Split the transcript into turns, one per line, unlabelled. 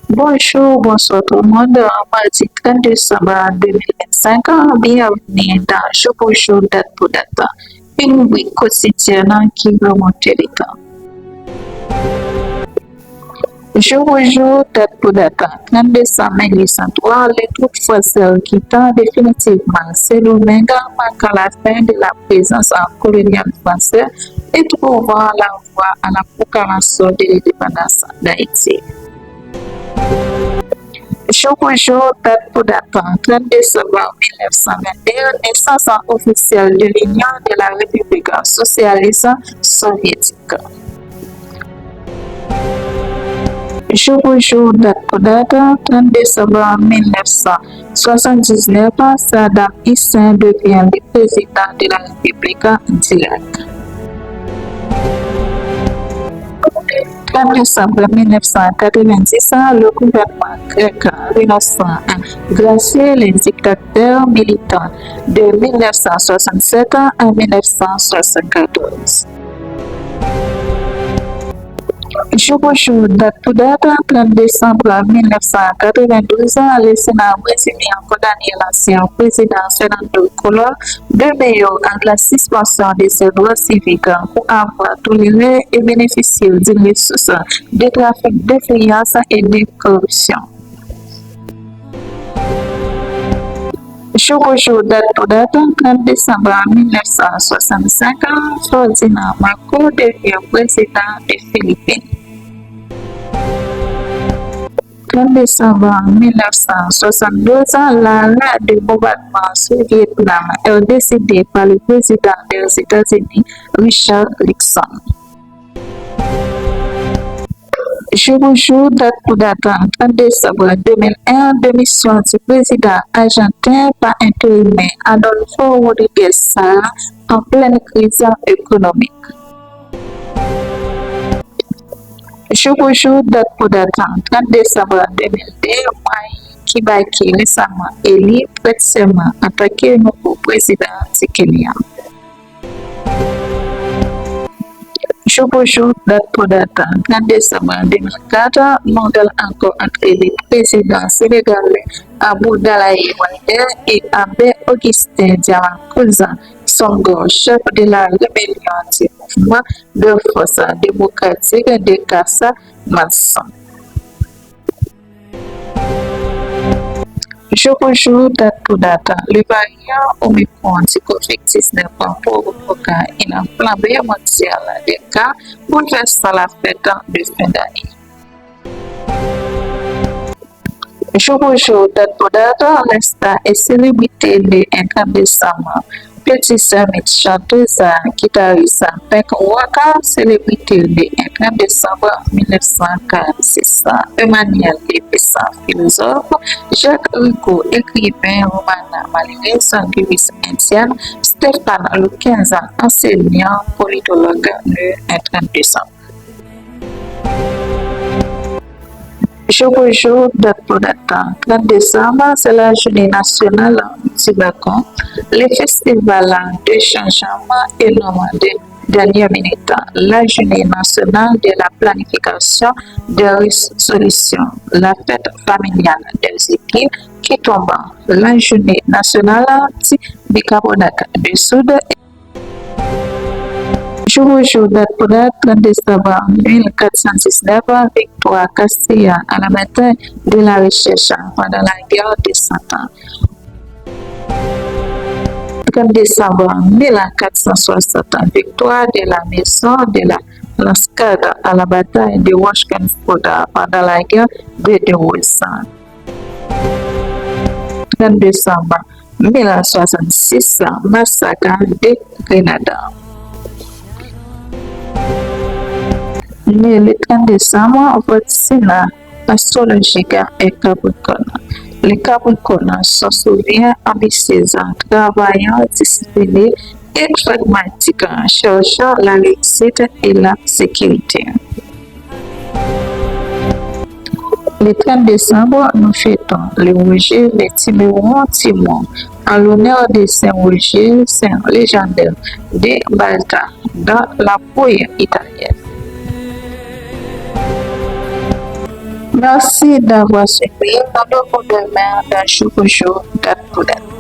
Bonjour, bonsoir tout le monde. Mardi 30 décembre 2025, bienvenue dans Jour pour jour, date pour date, une rubrique quotidienne qui remonte le temps. Jour pour jour, date pour date, 30 décembre 1803, les troupes françaises quittant définitivement Saint-Domingue marquant la fin de la présence coloniale française et trouvant la voie à la proclamation de l'indépendance d'Haïti. Jour pour jour, date pour date, 30 décembre 1921, naissance officielle de l'Union de la République socialiste soviétique. Jour pour jour, date pour date, 30 décembre 1979, Saddam Hussein devient le président de la République d'Irak. 30 décembre 1990, le gouvernement grec renonçant à gracier les dictateurs militants de 1967 à 1974. Jour pour jour, date pour date, 30 décembre 1992, le Sénat brésilien condamné l'ancien président Fernando Collor de meilleur à la suspension de ses droits civiques pour avoir toléré et bénéficié d'une ressource de trafic d'influence et de corruption. Jour pour jour, date pour date, 30 décembre 1965, Ferdinand Marcos devient président des Philippines. 30 décembre 1972, l'arrêt du bombardement sur Vietnam est décidé par le président des États-Unis, Richard Nixon. Jour pour jour, date pour date, 30 décembre 2001, démission du président argentin par intérim Adolfo Rodríguez Sala en pleine crise économique. Jour pour jour, date pour date, 30 décembre 2002, Kibaki récemment élu prête serment attaqué le nouveau président du Kenya. Jour pour jour, date pour date, 30 décembre 2004, modèle encore entre les présidents sénégalais Abdoulaye Wade et Abbé Augustin Diamankosa Songo, chef de la rébellion du mouvement de force démocratique de Casamance. Jour pour jour, date pour date, le variant Omicron du COVID-19 provoqua une flambée mondiale des cas bouleversant la fête de fin d'année. Jour pour jour, date pour date, l'instar et célébrité de 30 décembre. Petit Summit chanteuse, guitariste, Pek Waka, célébrité de 30 décembre 1946. Emmanuel Lepessa, philosophe, Jacques Rigaud, écrivain, Romana Maliré, sanguiniste indienne, Stéphane Luquenza, enseignant, politologue, le 30 décembre. Jour pour jour, date pour date, 30 décembre, c'est la journée nationale du balcon, le festival de changement et nomade de dernière minute, la journée nationale de la planification des résolutions, la fête familiale des équipes qui tombent, la journée nationale du bicarbonate de soude. Jour pour jour, date pour date, 30 décembre 1419, Victoire Castilla à la matin de la recherche pendant la guerre des 100 ans. 30 décembre 1460, victoire de la maison de la Lascade à la bataille de Washington pendant la guerre de 200. 30 décembre 1066, massacre de Grenada. Le 30 décembre, votre signe astrologique est Capricorne. Les Capricornes se souviennent ambitieux, travaillant, disciplinés et pragmatiques, cherchant la réussite et la sécurité. Le 30 décembre, nous fêtons le Roger, les Timéron, Timon, en l'honneur de Saint-Roger, saint légendaire de Balta, dans la Puglia italienne. Merci d'avoir suivi notre demain dans Choco Show, date pour date.